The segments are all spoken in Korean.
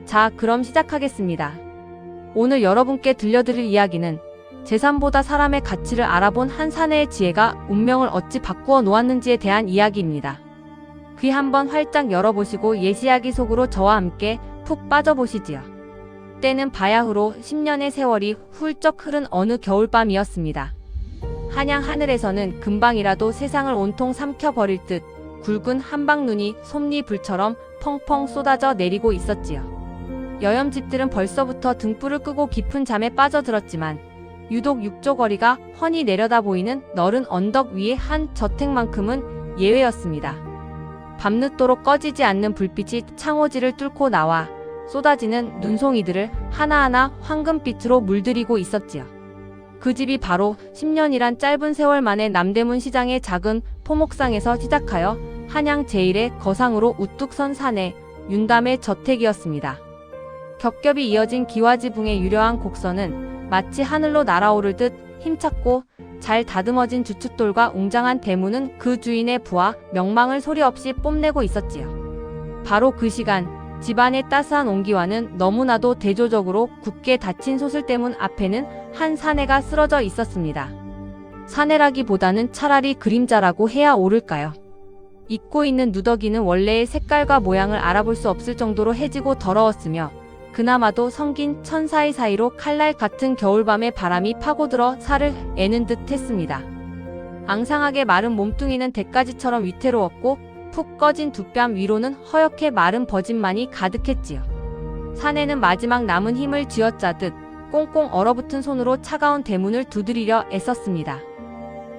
자, 그럼 시작하겠습니다. 오늘 여러분께 들려드릴 이야기는 재산보다 사람의 가치를 알아본 한 사내의 지혜가 운명을 어찌 바꾸어 놓았는지에 대한 이야기입니다. 귀 한번 활짝 열어보시고 예시이야기 속으로 저와 함께 푹 빠져보시지요. 때는 바야흐로 10년의 세월이 훌쩍 흐른 어느 겨울밤이었습니다. 한양 하늘에서는 금방이라도 세상을 온통 삼켜버릴 듯 굵은 한방눈이 솜니불처럼 펑펑 쏟아져 내리고 있었지요. 여염집들은 벌써부터 등불을 끄고 깊은 잠에 빠져들었지만 유독 육조거리가 훤히 내려다 보이는 너른 언덕 위의 한 저택만큼은 예외였습니다. 밤늦도록 꺼지지 않는 불빛이 창호지를 뚫고 나와 쏟아지는 눈송이들을 하나하나 황금빛으로 물들이고 있었지요. 그 집이 바로 10년이란 짧은 세월 만에 남대문 시장의 작은 포목상에서 시작하여 한양 제1의 거상으로 우뚝 선 사내 윤담의 저택이었습니다. 겹겹이 이어진 기와지붕의 유려한 곡선은 마치 하늘로 날아오를 듯 힘찼고 잘 다듬어진 주춧돌과 웅장한 대문은 그 주인의 부와 명망을 소리 없이 뽐내고 있었지요. 바로 그 시간 집안의 따스한 온기와는 너무나도 대조적으로 굳게 닫힌 소슬대문 앞에는 한 사내가 쓰러져 있었습니다. 사내라기보다는 차라리 그림자라고 해야 옳을까요? 입고 있는 누더기는 원래의 색깔과 모양을 알아볼 수 없을 정도로 해지고 더러웠으며 그나마도 성긴 천사의 사이로 칼날 같은 겨울밤의 바람이 파고들어 살을 애는 듯 했습니다. 앙상하게 마른 몸뚱이는 대가지처럼 위태로웠고 푹 꺼진 두 뺨 위로는 허옇게 마른 버짐만이 가득했지요. 사내는 마지막 남은 힘을 쥐어짜듯 꽁꽁 얼어붙은 손으로 차가운 대문을 두드리려 애썼습니다.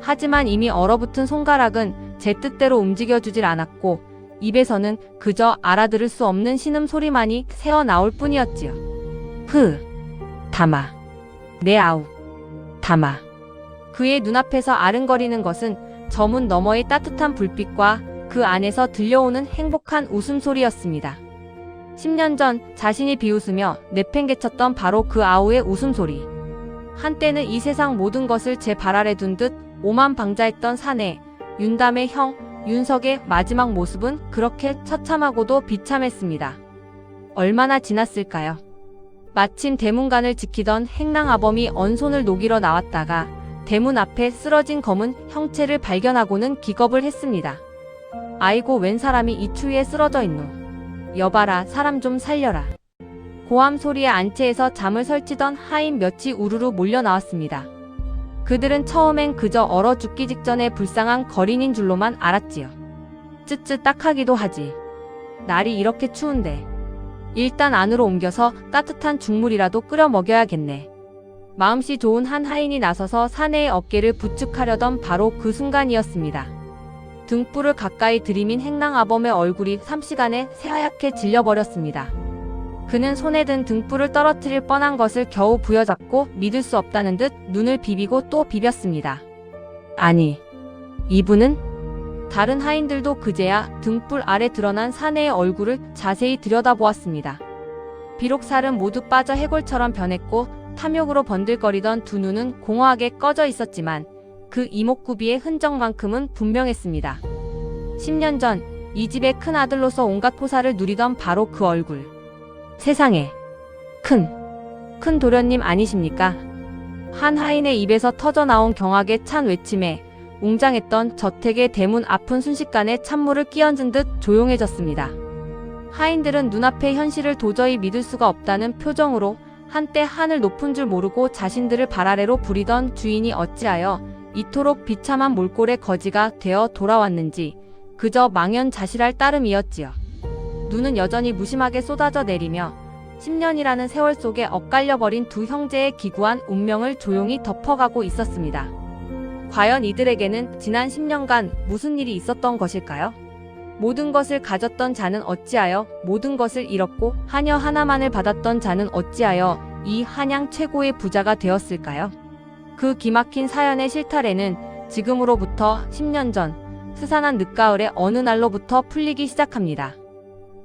하지만 이미 얼어붙은 손가락은 제 뜻대로 움직여주질 않았고 입에서는 그저 알아들을 수 없는 신음소리만이 새어나올 뿐이었지요. 담아. 내 아우. 담아. 그의 눈앞에서 아른거리는 것은 저 문 너머의 따뜻한 불빛과 그 안에서 들려오는 행복한 웃음소리였습니다. 10년 전 자신이 비웃으며 내팽개쳤던 바로 그 아우의 웃음소리. 한때는 이 세상 모든 것을 제 발 아래 둔 듯 오만방자했던 사내 윤담의 형 윤석의 마지막 모습은 그렇게 처참하고도 비참했습니다. 얼마나 지났을까요? 마침 대문간을 지키던 행랑아범이 언손을 녹이러 나왔다가 대문 앞에 쓰러진 검은 형체를 발견하고는 기겁을 했습니다. 아이고, 웬 사람이 이 추위에 쓰러져 있노. 여봐라, 사람 좀 살려라. 고함 소리에 안채에서 잠을 설치던 하인 몇이 우르르 몰려 나왔습니다. 그들은 처음엔 그저 얼어 죽기 직전의 불쌍한 거린인 줄로만 알았지요. 쯧쯧딱하기도 하지. 날이 이렇게 추운데 일단 안으로 옮겨서 따뜻한 죽물이라도 끓여 먹여야겠네. 마음씨 좋은 한 하인이 나서서 사내의 어깨를 부축하려던 바로 그 순간이었습니다. 등불을 가까이 들이민 행랑아범의 얼굴이 삼시간에 새하얗게 질려버렸습니다. 그는 손에 든 등불을 떨어뜨릴 뻔한 것을 겨우 부여잡고 믿을 수 없다는 듯 눈을 비비고 또 비볐습니다. 아니, 이분은? 다른 하인들도 그제야 등불 아래 드러난 사내의 얼굴을 자세히 들여다보았습니다. 비록 살은 모두 빠져 해골처럼 변했고 탐욕으로 번들거리던 두 눈은 공허하게 꺼져 있었지만 그 이목구비의 흔적만큼은 분명했습니다. 10년 전 이 집의 큰 아들로서 온갖 포사를 누리던 바로 그 얼굴. 세상에, 큰 도련님 아니십니까? 한 하인의 입에서 터져나온 경악에 찬 외침에 웅장했던 저택의 대문 앞은 순식간에 찬물을 끼얹은 듯 조용해졌습니다. 하인들은 눈앞의 현실을 도저히 믿을 수가 없다는 표정으로 한때 하늘 높은 줄 모르고 자신들을 발 아래로 부리던 주인이 어찌하여 이토록 비참한 몰골의 거지가 되어 돌아왔는지 그저 망연자실할 따름이었지요. 눈은 여전히 무심하게 쏟아져 내리며 10년이라는 세월 속에 엇갈려버린 두 형제의 기구한 운명을 조용히 덮어가고 있었습니다. 과연 이들에게는 지난 10년간 무슨 일이 있었던 것일까요? 모든 것을 가졌던 자는 어찌하여 모든 것을 잃었고 하녀 하나만을 받았던 자는 어찌하여 이 한양 최고의 부자가 되었을까요? 그 기막힌 사연의 실타래는 지금으로부터 10년 전 스산한 늦가을의 어느 날로부터 풀리기 시작합니다.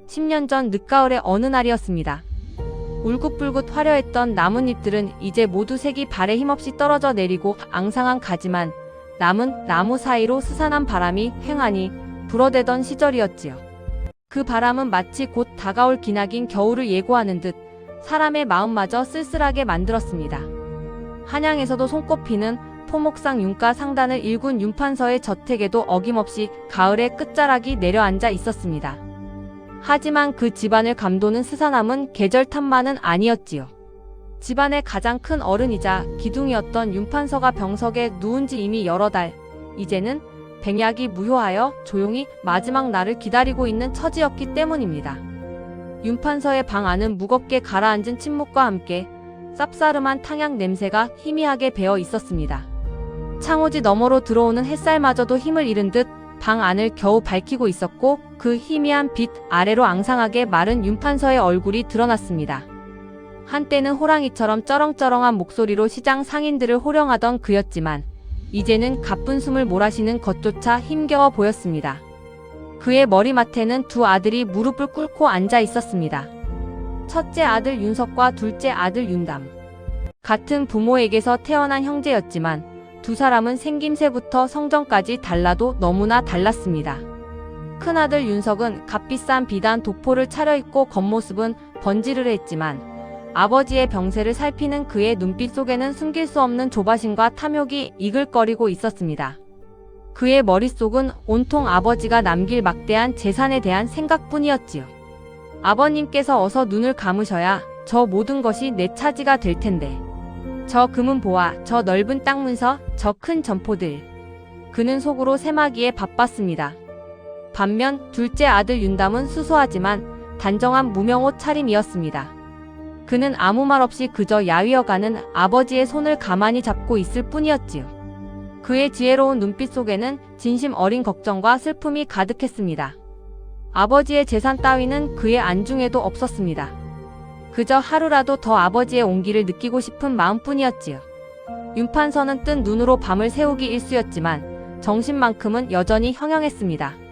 10년 전 늦가을의 어느 날이었습니다. 울긋불긋 화려했던 나뭇잎들은 이제 모두 색이 발에 힘없이 떨어져 내리고 앙상한 가지만 남은 나무 사이로 스산한 바람이 횡하니 불어대던 시절이었지요. 그 바람은 마치 곧 다가올 기나긴 겨울을 예고하는 듯 사람의 마음마저 쓸쓸하게 만들었습니다. 한양에서도 손꼽히는 포목상 윤가 상단을 일군 윤판서의 저택에도 어김없이 가을의 끝자락이 내려앉아 있었습니다. 하지만 그 집안을 감도는 스산함은 계절 탓만은 아니었지요. 집안의 가장 큰 어른이자 기둥이었던 윤판서가 병석에 누운 지 이미 여러 달, 이제는 백약이 무효하여 조용히 마지막 날을 기다리고 있는 처지였기 때문입니다. 윤판서의 방 안은 무겁게 가라앉은 침묵과 함께 쌉싸름한 탕약 냄새가 희미하게 배어 있었습니다. 창호지 너머로 들어오는 햇살마저도 힘을 잃은 듯 방 안을 겨우 밝히고 있었고 그 희미한 빛 아래로 앙상하게 마른 윤판서의 얼굴이 드러났습니다. 한때는 호랑이처럼 쩌렁쩌렁한 목소리로 시장 상인들을 호령하던 그였지만 이제는 가쁜 숨을 몰아쉬는 것조차 힘겨워 보였습니다. 그의 머리맡에는 두 아들이 무릎을 꿇고 앉아 있었습니다. 첫째 아들 윤석과 둘째 아들 윤담. 같은 부모에게서 태어난 형제였지만 두 사람은 생김새부터 성정까지 달라도 너무나 달랐습니다. 큰아들 윤석은 값비싼 비단 도포를 차려입고 겉모습은 번지르르했지만 아버지의 병세를 살피는 그의 눈빛 속에는 숨길 수 없는 조바심과 탐욕이 이글거리고 있었습니다. 그의 머릿속은 온통 아버지가 남길 막대한 재산에 대한 생각뿐이었지요. 아버님께서 어서 눈을 감으셔야 저 모든 것이 내 차지가 될 텐데. 저 금은보화, 저 넓은 땅 문서, 저 큰 점포들. 그는 속으로 세마기에 바빴습니다. 반면 둘째 아들 윤담은 수수하지만 단정한 무명옷 차림이었습니다. 그는 아무 말 없이 그저 야위어가는 아버지의 손을 가만히 잡고 있을 뿐이었지요. 그의 지혜로운 눈빛 속에는 진심 어린 걱정과 슬픔이 가득했습니다. 아버지의 재산 따위는 그의 안중에도 없었습니다. 그저 하루라도 더 아버지의 온기를 느끼고 싶은 마음뿐이었지요. 윤판서는 뜬 눈으로 밤을 새우기 일쑤였지만 정신만큼은 여전히 형형했습니다.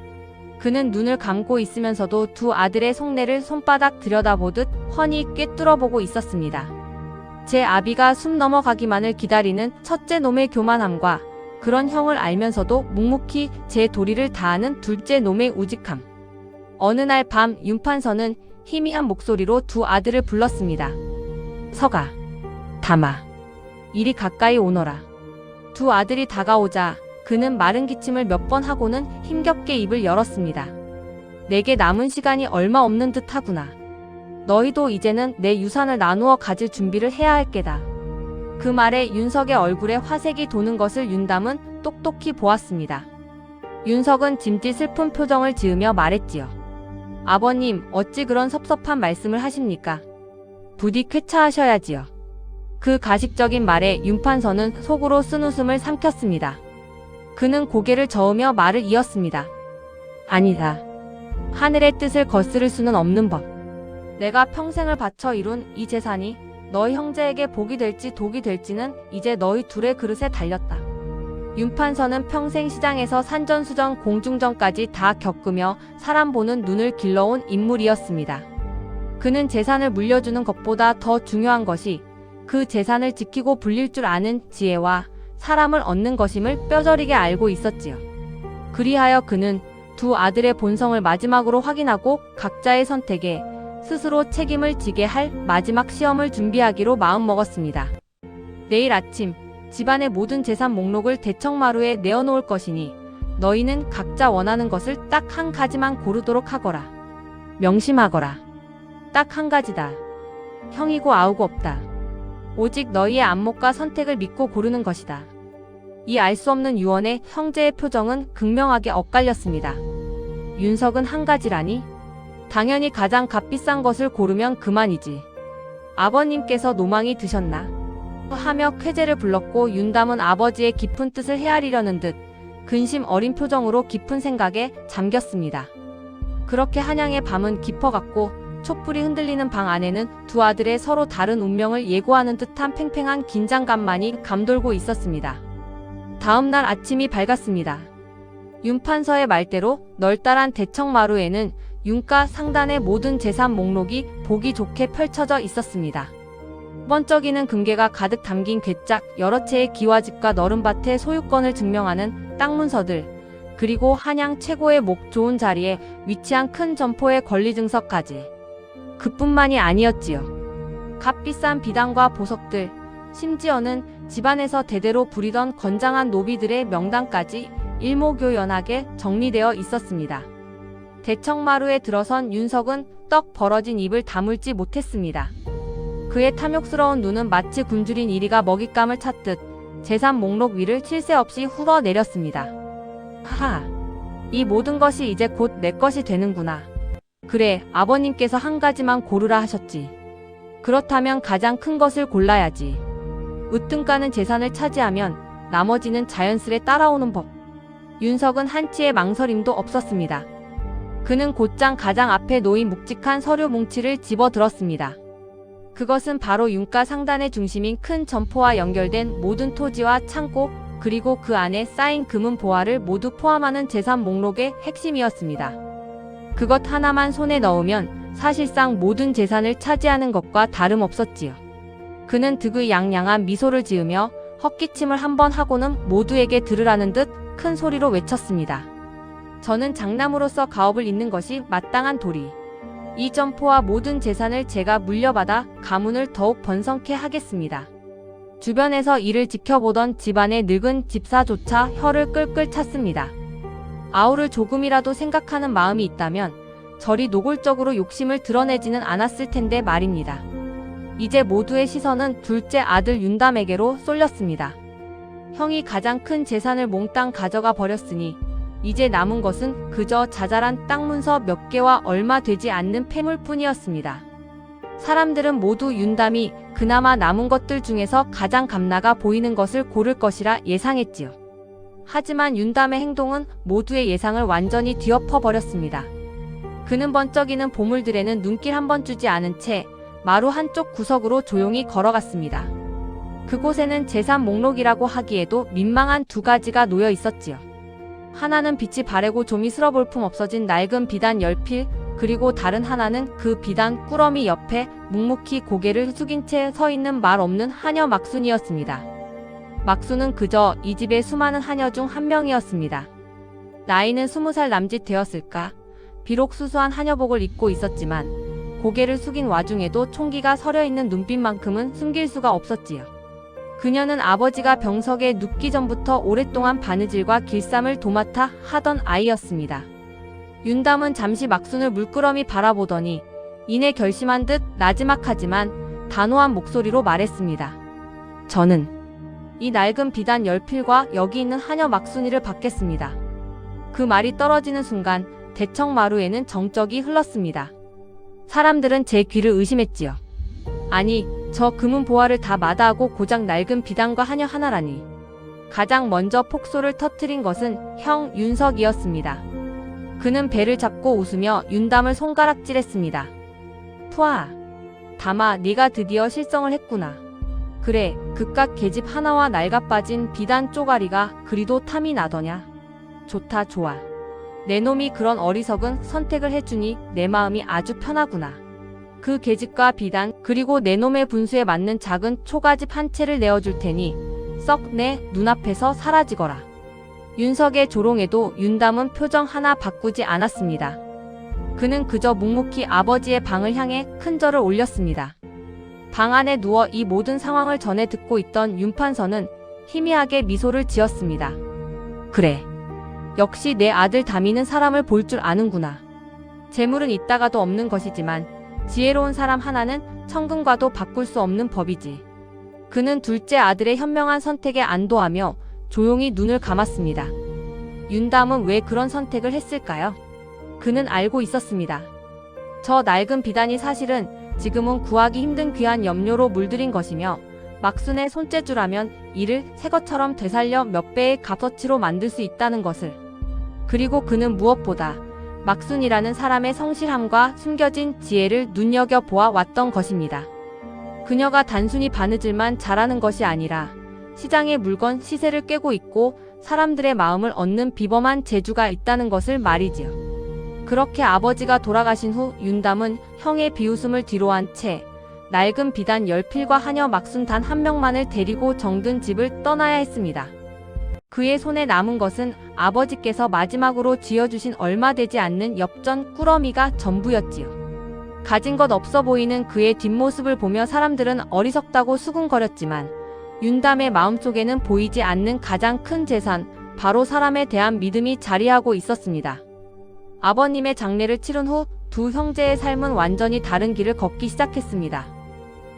그는 눈을 감고 있으면서도 두 아들의 속내를 손바닥 들여다보듯 훤히 꿰뚫어보고 있었습니다. 제 아비가 숨 넘어가기만을 기다리는 첫째 놈의 교만함과 그런 형을 알면서도 묵묵히 제 도리를 다하는 둘째 놈의 우직함. 어느 날 밤 윤판서는 희미한 목소리로 두 아들을 불렀습니다. 서가, 담아, 이리 가까이 오너라. 두 아들이 다가오자 그는 마른 기침을 몇 번 하고는 힘겹게 입을 열었습니다. 내게 남은 시간이 얼마 없는 듯 하구나. 너희도 이제는 내 유산을 나누어 가질 준비를 해야 할 게다. 그 말에 윤석의 얼굴에 화색이 도는 것을 윤담은 똑똑히 보았습니다. 윤석은 짐짓 슬픈 표정을 지으며 말했지요. 아버님, 어찌 그런 섭섭한 말씀을 하십니까? 부디 쾌차하셔야지요. 그 가식적인 말에 윤판서는 속으로 쓴웃음을 삼켰습니다. 그는 고개를 저으며 말을 이었습니다. 아니다. 하늘의 뜻을 거스를 수는 없는 법. 내가 평생을 바쳐 이룬 이 재산이 너희 형제에게 복이 될지 독이 될지는 이제 너희 둘의 그릇에 달렸다. 윤판서는 평생 시장에서 산전수전 공중전까지 다 겪으며 사람 보는 눈을 길러온 인물이었습니다. 그는 재산을 물려주는 것보다 더 중요한 것이 그 재산을 지키고 불릴 줄 아는 지혜와 사람을 얻는 것임을 뼈저리게 알고 있었지요. 그리하여 그는 두 아들의 본성을 마지막으로 확인하고 각자의 선택에 스스로 책임을 지게 할 마지막 시험을 준비하기로 마음먹었습니다. 내일 아침 집안의 모든 재산 목록을 대청마루에 내어놓을 것이니 너희는 각자 원하는 것을 딱 한 가지만 고르도록 하거라. 명심하거라. 딱 한 가지다. 형이고 아우고 없다. 오직 너희의 안목과 선택을 믿고 고르는 것이다. 이 알 수 없는 유언에 형제의 표정은 극명하게 엇갈렸습니다. 윤석은 한 가지라니? 당연히 가장 값비싼 것을 고르면 그만이지. 아버님께서 노망이 드셨나? 하며 쾌재를 불렀고 윤담은 아버지의 깊은 뜻을 헤아리려는 듯 근심 어린 표정으로 깊은 생각에 잠겼습니다. 그렇게 한양의 밤은 깊어갔고 촛불이 흔들리는 방 안에는 두 아들의 서로 다른 운명을 예고하는 듯한 팽팽한 긴장감만이 감돌고 있었습니다. 다음 날 아침이 밝았습니다. 윤판서의 말대로 널따란 대청마루에는 윤가 상단의 모든 재산 목록이 보기 좋게 펼쳐져 있었습니다. 번쩍이는 금괴가 가득 담긴 괴짝 여러 채의 기와집과 너른 밭의 소유권을 증명하는 땅 문서들, 그리고 한양 최고의 목 좋은 자리에 위치한 큰 점포의 권리 증서까지. 그뿐만이 아니었지요. 값비싼 비단과 보석들, 심지어는 집안에서 대대로 부리던 건장한 노비들의 명단까지 일목요연하게 정리되어 있었습니다. 대청마루에 들어선 윤석은 떡 벌어진 입을 다물지 못했습니다. 그의 탐욕스러운 눈은 마치 굶주린 이리가 먹잇감을 찾듯 재산 목록 위를 쉴 새 없이 흘러내렸습니다. 하하, 이 모든 것이 이제 곧 내 것이 되는구나. 그래, 아버님께서 한 가지만 고르라 하셨지. 그렇다면 가장 큰 것을 골라야지. 으뜸가는 재산을 차지하면 나머지는 자연스레 따라오는 법. 윤석은 한치의 망설임도 없었습니다. 그는 곧장 가장 앞에 놓인 묵직한 서류 뭉치를 집어들었습니다. 그것은 바로 윤가 상단의 중심인 큰 점포와 연결된 모든 토지와 창고, 그리고 그 안에 쌓인 금은 보화를 모두 포함하는 재산 목록의 핵심이었습니다. 그것 하나만 손에 넣으면 사실상 모든 재산을 차지하는 것과 다름없었지요. 그는 득의양양한 미소를 지으며 헛기침을 한번 하고는 모두에게 들으라는 듯 큰 소리로 외쳤습니다. 저는 장남으로서 가업을 잇는 것이 마땅한 도리. 이 점포와 모든 재산을 제가 물려받아 가문을 더욱 번성케 하겠습니다. 주변에서 이를 지켜보던 집안의 늙은 집사조차 혀를 끌끌 찼습니다. 아우를 조금이라도 생각하는 마음이 있다면 저리 노골적으로 욕심을 드러내지는 않았을 텐데 말입니다. 이제 모두의 시선은 둘째 아들 윤담에게로 쏠렸습니다. 형이 가장 큰 재산을 몽땅 가져가 버렸으니 이제 남은 것은 그저 자잘한 땅 문서 몇 개와 얼마 되지 않는 폐물뿐이었습니다. 사람들은 모두 윤담이 그나마 남은 것들 중에서 가장 값나가 보이는 것을 고를 것이라 예상했지요. 하지만 윤담의 행동은 모두의 예상을 완전히 뒤엎어 버렸습니다. 그는 번쩍이는 보물들에는 눈길 한번 주지 않은 채 마루 한쪽 구석으로 조용히 걸어갔습니다. 그곳에는 재산 목록이라고 하기에도 민망한 두 가지가 놓여 있었지요. 하나는 빛이 바래고 좀이 쓸어볼품 없어진 낡은 비단 10필, 그리고 다른 하나는 그 비단 꾸러미 옆에 묵묵히 고개를 숙인 채 서 있는 말 없는 하녀 막순이었습니다. 막순은 그저 이 집의 수많은 하녀 중 한 명이었습니다. 나이는 20살 남짓 되었을까? 비록 수수한 하녀복을 입고 있었지만 고개를 숙인 와중에도 총기가 서려있는 눈빛만큼은 숨길 수가 없었지요. 그녀는 아버지가 병석에 눕기 전부터 오랫동안 바느질과 길쌈을 도맡아 하던 아이였습니다. 윤담은 잠시 막순을 물끄러미 바라보더니 이내 결심한 듯 나지막하지만 단호한 목소리로 말했습니다. 저는 이 낡은 비단 10필과 여기 있는 하녀 막순이를 받겠습니다. 그 말이 떨어지는 순간 대청마루에는 정적이 흘렀습니다. 사람들은 제 귀를 의심했지요. 아니, 저 금은 보화를 다 마다하고 고작 낡은 비단과 하녀 하나라니. 가장 먼저 폭소를 터뜨린 것은 형 윤석이었습니다. 그는 배를 잡고 웃으며 윤담을 손가락질했습니다. 푸아, 담아, 네가 드디어 실성을 했구나. 그래, 그깟 계집 하나와 낡아빠진 비단 쪼가리가 그리도 탐이 나더냐. 좋다, 좋아. 내 놈이 그런 어리석은 선택을 해주니 내 마음이 아주 편하구나. 그 계집과 비단, 그리고 내 놈의 분수에 맞는 작은 초가집 한 채를 내어줄 테니 썩 내 눈앞에서 사라지거라. 윤석의 조롱에도 윤담은 표정 하나 바꾸지 않았습니다. 그는 그저 묵묵히 아버지의 방을 향해 큰 절을 올렸습니다. 방 안에 누워 이 모든 상황을 전해 듣고 있던 윤판서는 희미하게 미소를 지었습니다. 그래, 역시 내 아들 다미는 사람을 볼 줄 아는구나. 재물은 있다가도 없는 것이지만 지혜로운 사람 하나는 천금과도 바꿀 수 없는 법이지. 그는 둘째 아들의 현명한 선택에 안도하며 조용히 눈을 감았습니다. 윤담은 왜 그런 선택을 했을까요? 그는 알고 있었습니다. 저 낡은 비단이 사실은 지금은 구하기 힘든 귀한 염료로 물들인 것이며 막순의 손재주라면 이를 새 것처럼 되살려 몇 배의 값어치로 만들 수 있다는 것을. 그리고 그는 무엇보다 막순이라는 사람의 성실함과 숨겨진 지혜를 눈여겨보아 왔던 것입니다. 그녀가 단순히 바느질만 잘하는 것이 아니라 시장의 물건 시세를 꿰고 있고 사람들의 마음을 얻는 비범한 재주가 있다는 것을 말이지요. 그렇게 아버지가 돌아가신 후 윤담은 형의 비웃음을 뒤로한 채 낡은 비단 10필과 하녀 막순 단 한 명만을 데리고 정든 집을 떠나야 했습니다. 그의 손에 남은 것은 아버지께서 마지막으로 쥐어주신 얼마 되지 않는 엽전 꾸러미가 전부였지요. 가진 것 없어 보이는 그의 뒷모습을 보며 사람들은 어리석다고 수군거렸지만 윤담의 마음속에는 보이지 않는 가장 큰 재산, 바로 사람에 대한 믿음이 자리하고 있었습니다. 아버님의 장례를 치른 후 두 형제의 삶은 완전히 다른 길을 걷기 시작했습니다.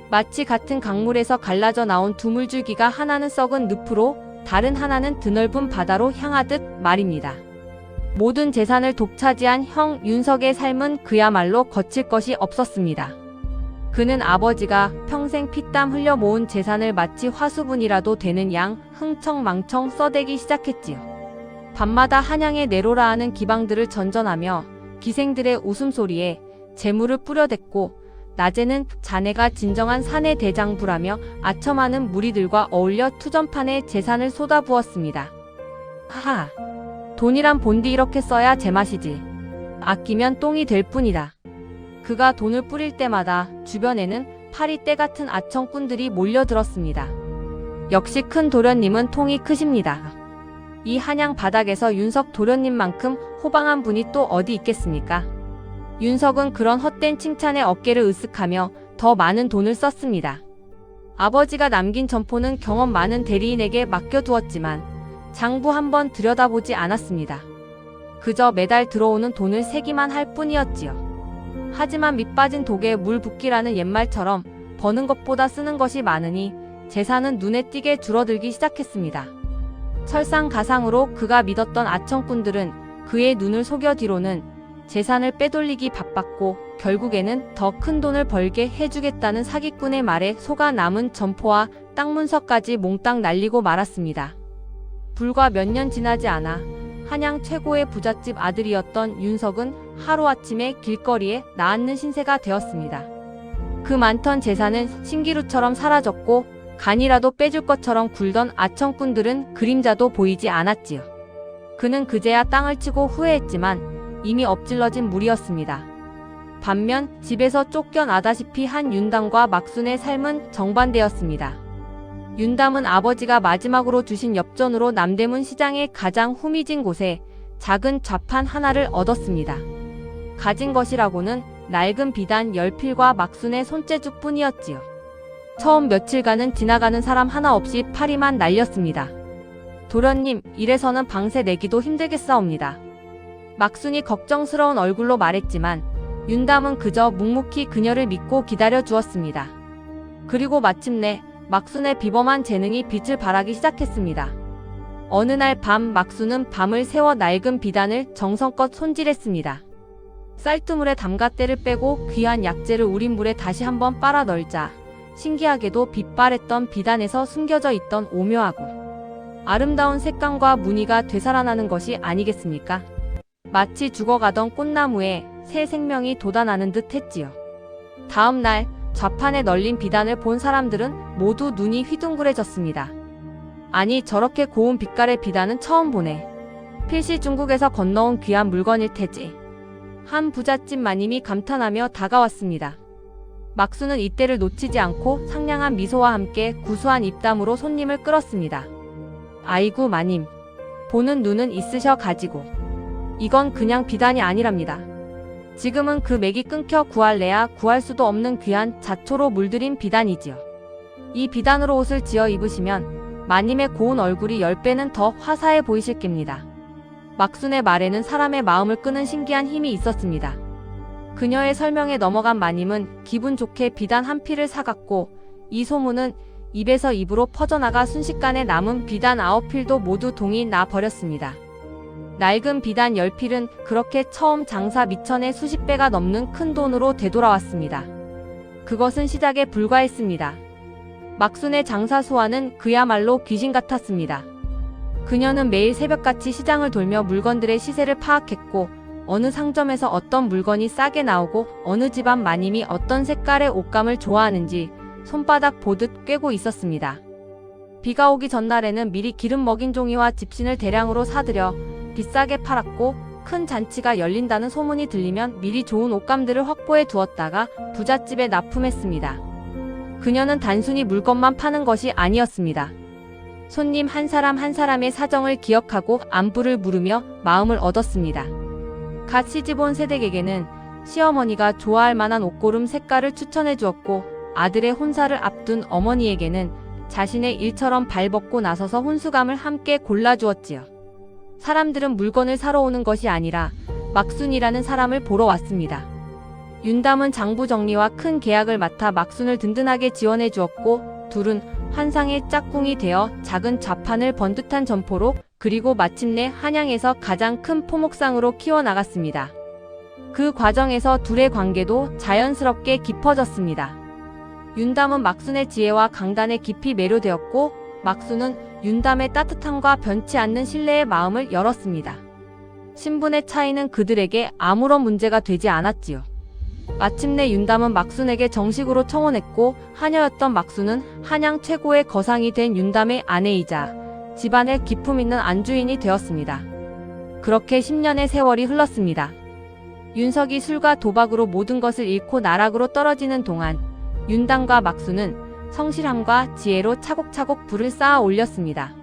마치 같은 강물에서 갈라져 나온 두 물줄기가 하나는 썩은 늪으로 다른 하나는 드넓은 바다로 향하듯 말입니다. 모든 재산을 독차지한 형 윤석의 삶은 그야말로 거칠 것이 없었습니다. 그는 아버지가 평생 피땀 흘려 모은 재산을 마치 화수분이라도 되는 양 흥청망청 써대기 시작했지요. 밤마다 한양에 내로라 하는 기방들을 전전하며 기생들의 웃음소리에 재물을 뿌려댔고 낮에는 자네가 진정한 사내 대장부라며 아첨하는 무리들과 어울려 투전판에 재산을 쏟아부었습니다. 하하, 돈이란 본디 이렇게 써야 제맛이지. 아끼면 똥이 될 뿐이다. 그가 돈을 뿌릴 때마다 주변에는 파리 떼 같은 아청꾼들이 몰려들었습니다. 역시 큰 도련님은 통이 크십니다. 이 한양 바닥에서 윤석 도련님만큼 호방한 분이 또 어디 있겠습니까? 윤석은 그런 헛된 칭찬에 어깨를 으쓱하며 더 많은 돈을 썼습니다. 아버지가 남긴 점포는 경험 많은 대리인에게 맡겨두었지만 장부 한번 들여다보지 않았습니다. 그저 매달 들어오는 돈을 세기만 할 뿐이었지요. 하지만 밑 빠진 독에 물 붓기라는 옛말처럼 버는 것보다 쓰는 것이 많으니 재산은 눈에 띄게 줄어들기 시작했습니다. 설상가상으로 그가 믿었던 아청꾼들은 그의 눈을 속여 뒤로는 재산을 빼돌리기 바빴고 결국에는 더 큰 돈을 벌게 해주겠다는 사기꾼의 말에 속아 남은 점포와 땅 문서까지 몽땅 날리고 말았습니다. 불과 몇 년 지나지 않아 한양 최고의 부잣집 아들이었던 윤석은 하루아침에 길거리에 나앉는 신세가 되었습니다. 그 많던 재산은 신기루처럼 사라졌고 간이라도 빼줄 것처럼 굴던 아청꾼들은 그림자도 보이지 않았지요. 그는 그제야 땅을 치고 후회했지만 이미 엎질러진 물이었습니다. 반면 집에서 쫓겨나다시피 한 윤담과 막순의 삶은 정반대였습니다. 윤담은 아버지가 마지막으로 주신 엽전으로 남대문 시장의 가장 후미진 곳에 작은 좌판 하나를 얻었습니다. 가진 것이라고는 낡은 비단 10필과 막순의 손재주 뿐이었지요. 처음 며칠간은 지나가는 사람 하나 없이 파리만 날렸습니다. 도련님, 이래서는 방세 내기도 힘들겠사옵니다. 막순이 걱정스러운 얼굴로 말했지만 윤담은 그저 묵묵히 그녀를 믿고 기다려 주었습니다. 그리고 마침내 막순의 비범한 재능이 빛을 발하기 시작했습니다. 어느 날 밤 막순은 밤을 새워 낡은 비단을 정성껏 손질했습니다. 쌀뜨물에 담가때를 빼고 귀한 약재를 우린 물에 다시 한번 빨아 널자 신기하게도 빛바랬던 비단에서 숨겨져 있던 오묘하고 아름다운 색감과 무늬가 되살아나는 것이 아니겠습니까? 마치 죽어가던 꽃나무에 새 생명이 돋아나는 듯 했지요. 다음 날 좌판에 널린 비단을 본 사람들은 모두 눈이 휘둥그레졌습니다. 아니, 저렇게 고운 빛깔의 비단은 처음 보네. 필시 중국에서 건너온 귀한 물건일 테지. 한 부잣집 마님이 감탄하며 다가왔습니다. 막수는 이때를 놓치지 않고 상냥한 미소와 함께 구수한 입담으로 손님을 끌었습니다. 아이고 마님, 보는 눈은 있으셔 가지고. 이건 그냥 비단이 아니랍니다. 지금은 그 맥이 끊겨 구할래야 구할 수도 없는 귀한 자초로 물들인 비단이지요. 이 비단으로 옷을 지어 입으시면 마님의 고운 얼굴이 10배는 더 화사해 보이실 겁니다. 막순의 말에는 사람의 마음을 끄는 신기한 힘이 있었습니다. 그녀의 설명에 넘어간 마님은 기분 좋게 비단 한 필을 사갔고 이 소문은 입에서 입으로 퍼져나가 순식간에 남은 비단 9필도 모두 동이 나 버렸습니다. 낡은 비단 10필은 그렇게 처음 장사 미천의 수십 배가 넘는 큰 돈으로 되돌아왔습니다. 그것은 시작에 불과했습니다. 막순의 장사 수완은 그야말로 귀신 같았습니다. 그녀는 매일 새벽같이 시장을 돌며 물건들의 시세를 파악했고 어느 상점에서 어떤 물건이 싸게 나오고 어느 집안 마님이 어떤 색깔의 옷감을 좋아하는지 손바닥 보듯 꿰고 있었습니다. 비가 오기 전날에는 미리 기름 먹인 종이와 집신을 대량으로 사들여 비싸게 팔았고 큰 잔치가 열린다는 소문이 들리면 미리 좋은 옷감들을 확보해 두었다가 부잣집에 납품했습니다. 그녀는 단순히 물건만 파는 것이 아니었습니다. 손님 한 사람 한 사람의 사정을 기억하고 안부를 물으며 마음을 얻었습니다. 갓 시집온 새댁에게는 시어머니가 좋아할 만한 옷고름 색깔을 추천해 주었고, 아들의 혼사를 앞둔 어머니에게는 자신의 일처럼 발벗고 나서서 혼수감을 함께 골라주었지요. 사람들은 물건을 사러 오는 것이 아니라 막순이라는 사람을 보러 왔습니다. 윤담은 장부 정리와 큰 계약을 맡아 막순을 든든하게 지원해 주었고, 둘은 환상의 짝꿍이 되어 작은 좌판을 번듯한 점포로, 그리고 마침내 한양에서 가장 큰 포목상으로 키워나갔습니다. 그 과정에서 둘의 관계도 자연스럽게 깊어졌습니다. 윤담은 막순의 지혜와 강단에 깊이 매료되었고, 막순은 윤담의 따뜻함과 변치 않는 신뢰의 마음을 열었습니다. 신분의 차이는 그들에게 아무런 문제가 되지 않았지요. 마침내 윤담은 막순에게 정식으로 청혼했고, 하녀였던 막순은 한양 최고의 거상이 된 윤담의 아내이자 집안의 기품 있는 안주인이 되었습니다. 그렇게 10년의 세월이 흘렀습니다. 윤석이 술과 도박으로 모든 것을 잃고 나락으로 떨어지는 동안 윤담과 막순은 성실함과 지혜로 차곡차곡 불을 쌓아 올렸습니다.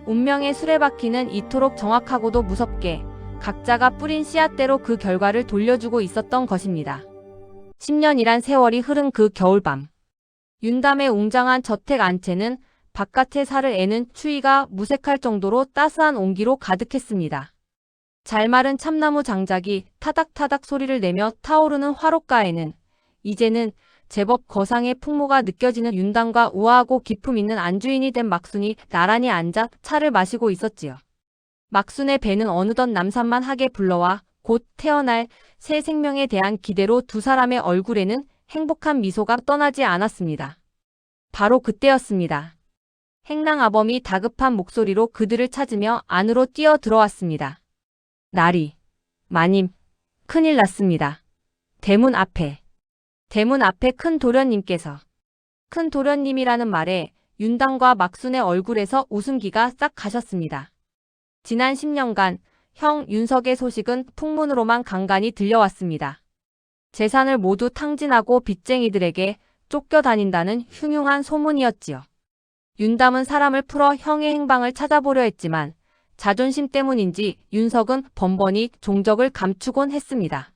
운명의 수레바퀴는 이토록 정확하고도 무섭게 각자가 뿌린 씨앗대로 그 결과를 돌려주고 있었던 것입니다. 10년이란 세월이 흐른 그 겨울밤, 윤담의 웅장한 저택 안채는 바깥의 살을 애는 추위가 무색할 정도로 따스한 온기로 가득했습니다. 잘 마른 참나무 장작이 타닥타닥 소리를 내며 타오르는 화롯가에는 이제는 제법 거상의 풍모가 느껴지는 윤담과 우아하고 기품 있는 안주인이 된 막순이 나란히 앉아 차를 마시고 있었지요. 막순의 배는 어느덧 남산만하게 불러와 곧 태어날 새 생명에 대한 기대로 두 사람의 얼굴에는 행복한 미소가 떠나지 않았습니다. 바로 그때였습니다. 행랑아범이 다급한 목소리로 그들을 찾으며 안으로 뛰어 들어왔습니다. 나리, 마님, 큰일 났습니다. 대문 앞에 큰 도련님께서. 큰 도련님이라는 말에 윤담과 막순의 얼굴에서 웃음기가 싹 가셨습니다. 지난 10년간 형 윤석의 소식은 풍문으로만 간간히 들려왔습니다. 재산을 모두 탕진하고 빚쟁이들에게 쫓겨다닌다는 흉흉한 소문이었지요. 윤담은 사람을 풀어 형의 행방을 찾아보려 했지만 자존심 때문인지 윤석은 번번이 종적을 감추곤 했습니다.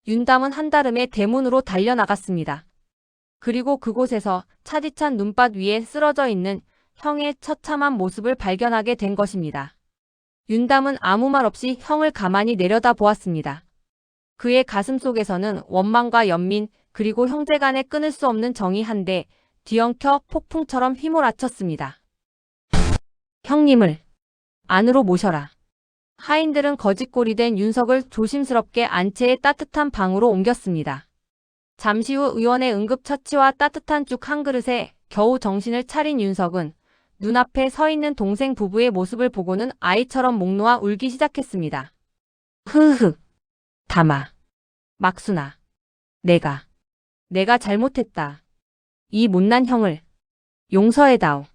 윤담은 한달음에 대문으로 달려나갔습니다. 그리고 그곳에서 차디찬 눈밭 위에 쓰러져 있는 형의 처참한 모습을 발견하게 된 것입니다. 윤담은 아무 말 없이 형을 가만히 내려다 보았습니다. 그의 가슴 속에서는 원망과 연민, 그리고 형제간에 끊을 수 없는 정이 한데 뒤엉켜 폭풍처럼 휘몰아쳤습니다. 형님을 안으로 모셔라. 하인들은 거짓골이 된 윤석을 조심스럽게 안채의 따뜻한 방으로 옮겼습니다. 잠시 후 의원의 응급처치와 따뜻한 죽 한 그릇에 겨우 정신을 차린 윤석은 눈앞에 서 있는 동생 부부의 모습을 보고는 아이처럼 목 놓아 울기 시작했습니다. 흐흐. 담아. 막순아. 내가 잘못했다. 이 못난 형을 용서해다오.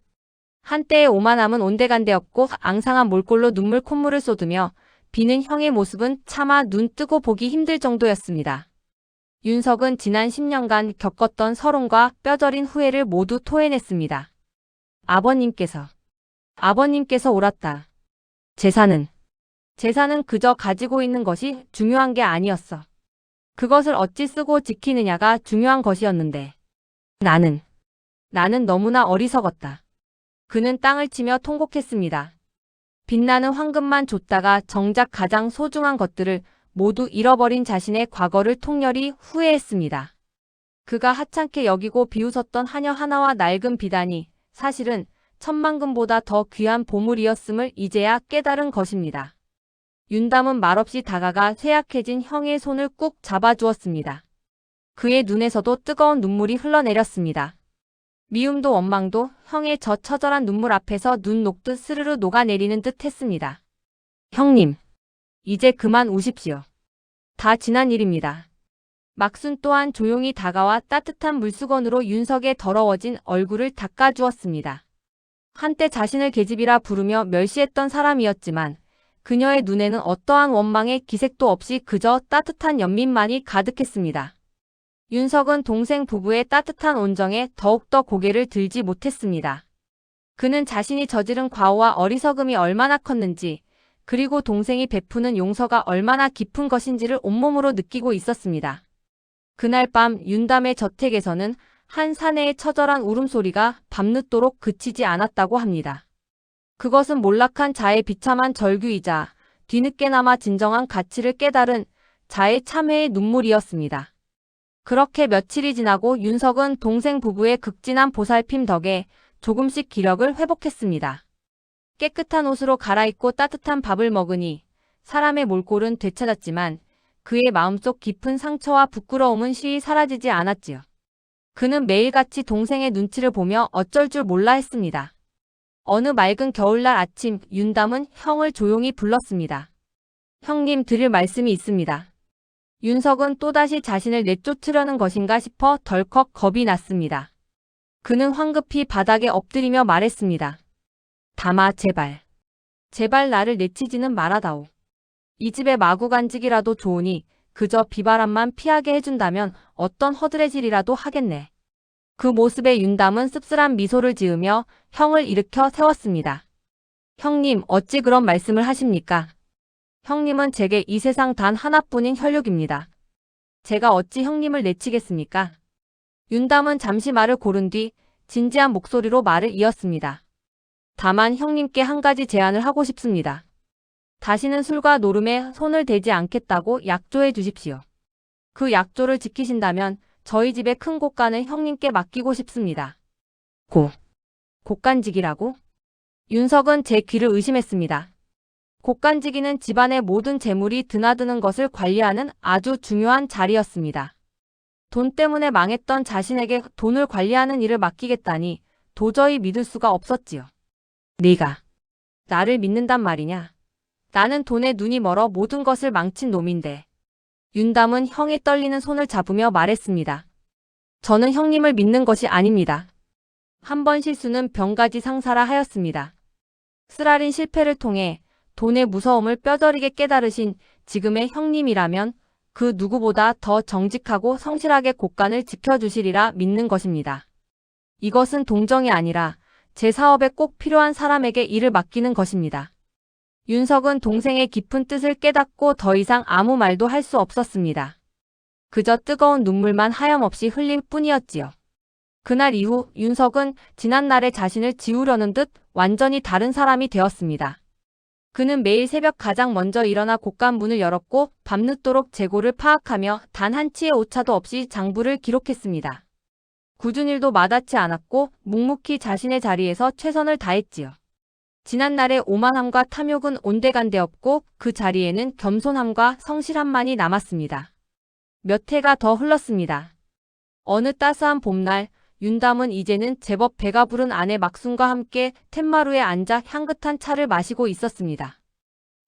한때의 오만함은 온데간데였고 앙상한 몰골로 눈물 콧물을 쏟으며 비는 형의 모습은 차마 눈 뜨고 보기 힘들 정도였습니다. 윤석은 지난 10년간 겪었던 서론과 뼈저린 후회를 모두 토해냈습니다. 아버님께서 옳았다. 재산은 그저 가지고 있는 것이 중요한 게 아니었어. 그것을 어찌 쓰고 지키느냐가 중요한 것이었는데 나는 너무나 어리석었다. 그는 땅을 치며 통곡했습니다. 빛나는 황금만 줬다가 정작 가장 소중한 것들을 모두 잃어버린 자신의 과거를 통렬히 후회했습니다. 그가 하찮게 여기고 비웃었던 하녀 하나와 낡은 비단이 사실은 천만금보다 더 귀한 보물이었음을 이제야 깨달은 것입니다. 윤담은 말없이 다가가 쇠약해진 형의 손을 꾹 잡아주었습니다. 그의 눈에서도 뜨거운 눈물이 흘러내렸습니다. 미움도 원망도 형의 저 처절한 눈물 앞에서 눈 녹듯 스르르 녹아내리는 듯 했습니다. 형님, 이제 그만 우십시오. 다 지난 일입니다. 막순 또한 조용히 다가와 따뜻한 물수건으로 윤석의 더러워진 얼굴을 닦아주었습니다. 한때 자신을 계집이라 부르며 멸시했던 사람이었지만 그녀의 눈에는 어떠한 원망의 기색도 없이 그저 따뜻한 연민만이 가득했습니다. 윤석은 동생 부부의 따뜻한 온정에 더욱더 고개를 들지 못했습니다. 그는 자신이 저지른 과오와 어리석음이 얼마나 컸는지, 그리고 동생이 베푸는 용서가 얼마나 깊은 것인지를 온몸으로 느끼고 있었습니다. 그날 밤 윤담의 저택에서는 한 사내의 처절한 울음소리가 밤늦도록 그치지 않았다고 합니다. 그것은 몰락한 자의 비참한 절규이자 뒤늦게나마 진정한 가치를 깨달은 자의 참회의 눈물이었습니다. 그렇게 며칠이 지나고 윤석은 동생 부부의 극진한 보살핌 덕에 조금씩 기력을 회복했습니다. 깨끗한 옷으로 갈아입고 따뜻한 밥을 먹으니 사람의 몰골은 되찾았지만 그의 마음속 깊은 상처와 부끄러움은 쉬이 사라지지 않았지요. 그는 매일같이 동생의 눈치를 보며 어쩔 줄 몰라 했습니다. 어느 맑은 겨울날 아침 윤담은 형을 조용히 불렀습니다. 형님, 드릴 말씀이 있습니다. 윤석은 또다시 자신을 내쫓으려는 것인가 싶어 덜컥 겁이 났습니다. 그는 황급히 바닥에 엎드리며 말했습니다. 담아, 제발. 제발 나를 내치지는 말아다오. 이 집에 마구간직이라도 좋으니 그저 비바람만 피하게 해준다면 어떤 허드레질이라도 하겠네. 그 모습에 윤담은 씁쓸한 미소를 지으며 형을 일으켜 세웠습니다. 형님, 어찌 그런 말씀을 하십니까? 형님은 제게 이 세상 단 하나뿐인 혈육입니다. 제가 어찌 형님을 내치겠습니까? 윤담은 잠시 말을 고른 뒤 진지한 목소리로 말을 이었습니다. 다만 형님께 한 가지 제안을 하고 싶습니다. 다시는 술과 노름에 손을 대지 않겠다고 약조해 주십시오. 그 약조를 지키신다면 저희 집의 큰 곳간을 형님께 맡기고 싶습니다. 곳간지기라고? 윤석은 제 귀를 의심했습니다. 곳간지기는 집안의 모든 재물이 드나드는 것을 관리하는 아주 중요한 자리였습니다. 돈 때문에 망했던 자신에게 돈을 관리하는 일을 맡기겠다니 도저히 믿을 수가 없었지요. 네가 나를 믿는단 말이냐? 나는 돈에 눈이 멀어 모든 것을 망친 놈인데. 윤담은 형의 떨리는 손을 잡으며 말했습니다. 저는 형님을 믿는 것이 아닙니다. 한 번 실수는 병가지 상사라 하였습니다. 쓰라린 실패를 통해 돈의 무서움을 뼈저리게 깨달으신 지금의 형님이라면 그 누구보다 더 정직하고 성실하게 곳간을 지켜주시리라 믿는 것입니다. 이것은 동정이 아니라 제 사업에 꼭 필요한 사람에게 일을 맡기는 것입니다. 윤석은 동생의 깊은 뜻을 깨닫고 더 이상 아무 말도 할 수 없었습니다. 그저 뜨거운 눈물만 하염없이 흘릴 뿐이었지요. 그날 이후 윤석은 지난날의 자신을 지우려는 듯 완전히 다른 사람이 되었습니다. 그는 매일 새벽 가장 먼저 일어나 곳간 문을 열었고 밤늦도록 재고를 파악하며 단 한 치의 오차도 없이 장부를 기록했습니다. 굳은 일도 마다치 않았고 묵묵히 자신의 자리에서 최선을 다했지요. 지난날의 오만함과 탐욕은 온데간데 없고 그 자리에는 겸손함과 성실함만이 남았습니다. 몇 해가 더 흘렀습니다. 어느 따스한 봄날 윤담은 이제는 제법 배가 부른 아내 막순과 함께 텐마루에 앉아 향긋한 차를 마시고 있었습니다.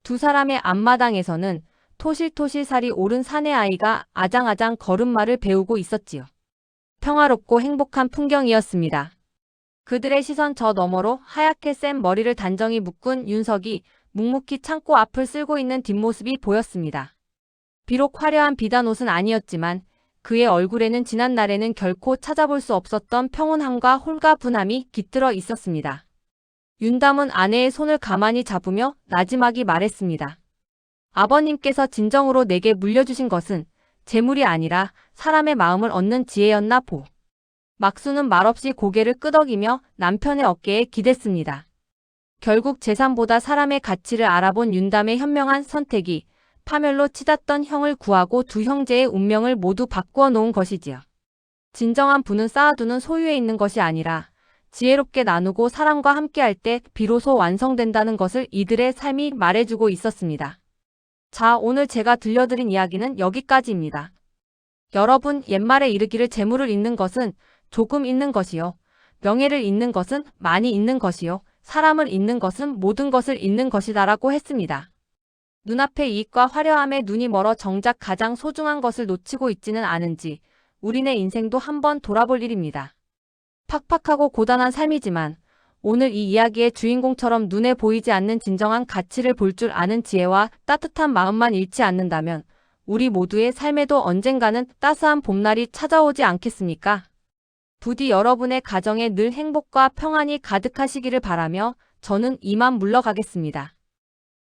두 사람의 앞마당에서는 토실토실 살이 오른 사내 아이가 아장아장 걸음마를 배우고 있었지요. 평화롭고 행복한 풍경이었습니다. 그들의 시선 저 너머로 하얗게 센 머리를 단정히 묶은 윤석이 묵묵히 창고 앞을 쓸고 있는 뒷모습이 보였습니다. 비록 화려한 비단 옷은 아니었지만 그의 얼굴에는 지난날에는 결코 찾아볼 수 없었던 평온함과 홀가분함이 깃들어 있었습니다. 윤담은 아내의 손을 가만히 잡으며 나지막이 말했습니다. 아버님께서 진정으로 내게 물려주신 것은 재물이 아니라 사람의 마음을 얻는 지혜였나 보. 막수는 말없이 고개를 끄덕이며 남편의 어깨에 기댔습니다. 결국 재산보다 사람의 가치를 알아본 윤담의 현명한 선택이 파멸로 치닫던 형을 구하고 두 형제의 운명을 모두 바꾸어 놓은 것이지요. 진정한 부는 쌓아두는 소유에 있는 것이 아니라 지혜롭게 나누고 사람과 함께할 때 비로소 완성된다는 것을 이들의 삶이 말해주고 있었습니다. 자, 오늘 제가 들려드린 이야기는 여기까지입니다. 여러분, 옛말에 이르기를 재물을 잃는 것은 조금 잃는 것이요. 명예를 잃는 것은 많이 잃는 것이요. 사람을 잃는 것은 모든 것을 잃는 것이다라고 했습니다. 눈앞의 이익과 화려함에 눈이 멀어 정작 가장 소중한 것을 놓치고 있지는 않은지 우리네 인생도 한번 돌아볼 일입니다. 팍팍하고 고단한 삶이지만 오늘 이 이야기의 주인공처럼 눈에 보이지 않는 진정한 가치를 볼 줄 아는 지혜와 따뜻한 마음만 잃지 않는다면 우리 모두의 삶에도 언젠가는 따스한 봄날이 찾아오지 않겠습니까? 부디 여러분의 가정에 늘 행복과 평안이 가득하시기를 바라며 저는 이만 물러가겠습니다.